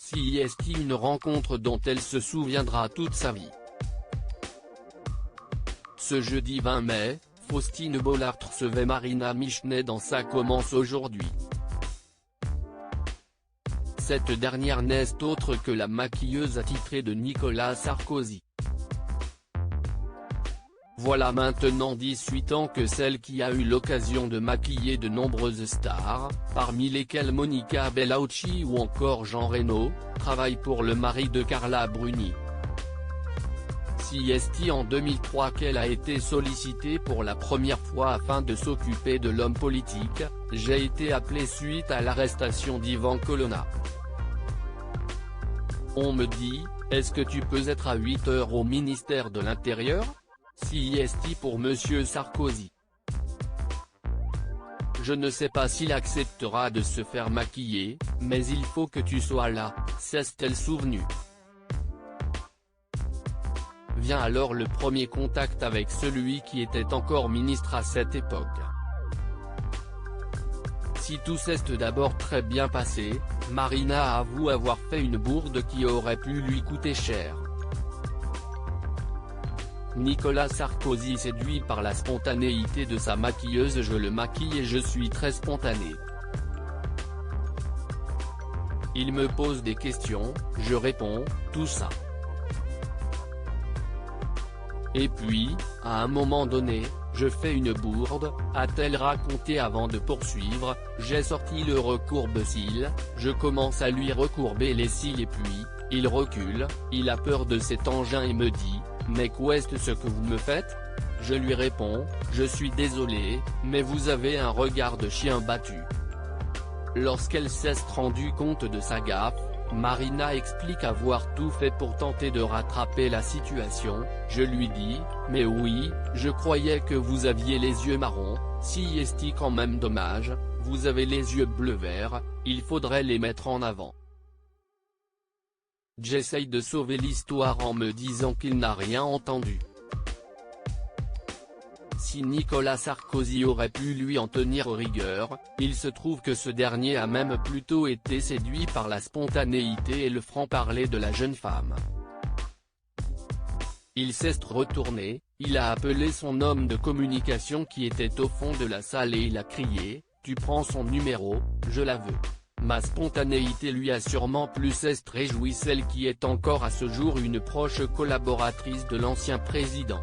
CIST, une rencontre dont elle se souviendra toute sa vie. Ce jeudi 20 mai, Faustine Bollaert recevait Marina Michenet dans Ça commence aujourd'hui. Cette dernière n'est autre que la maquilleuse attitrée de Nicolas Sarkozy. Voilà maintenant 18 ans que celle qui a eu l'occasion de maquiller de nombreuses stars, parmi lesquelles Monica Bellucci ou encore Jean Reno, travaille pour le mari de Carla Bruni. CIST en 2003 qu'elle a été sollicitée pour la première fois afin de s'occuper de l'homme politique, j'ai été appelé suite à l'arrestation d'Ivan Colonna. On me dit, est-ce que tu peux être à 8 heures au ministère de l'Intérieur ? CIST pour Monsieur Sarkozy. Je ne sais pas s'il acceptera de se faire maquiller, mais il faut que tu sois là, s'est-elle souvenue. Vient alors le premier contact avec celui qui était encore ministre à cette époque. Si tout s'est d'abord très bien passé, Marina avoue avoir fait une bourde qui aurait pu lui coûter cher. Nicolas Sarkozy séduit par la spontanéité de sa maquilleuse. Je le maquille et je suis très spontané. Il me pose des questions, je réponds, tout ça. Et puis, à un moment donné, je fais une bourde, a-t-elle raconté avant de poursuivre, j'ai sorti le recourbe-cils, je commence à lui recourber les cils et puis, il recule, il a peur de cet engin et me dit, mais qu'est-ce que vous me faites ? Je lui réponds, je suis désolé, mais vous avez un regard de chien battu. Lorsqu'elle s'est rendue compte de sa gaffe, Marina explique avoir tout fait pour tenter de rattraper la situation. Je lui dis, mais oui, je croyais que vous aviez les yeux marrons, CIST quand même dommage, vous avez les yeux bleu-vert, il faudrait les mettre en avant. J'essaye de sauver l'histoire en me disant qu'il n'a rien entendu. Si Nicolas Sarkozy aurait pu lui en tenir rigueur, il se trouve que ce dernier a même plutôt été séduit par la spontanéité et le franc-parler de la jeune femme. Il s'est retourné, il a appelé son homme de communication qui était au fond de la salle et il a crié, « Tu prends son numéro, je la veux ». Ma spontanéité lui a sûrement plu, s'est réjouie celle qui est encore à ce jour une proche collaboratrice de l'ancien président.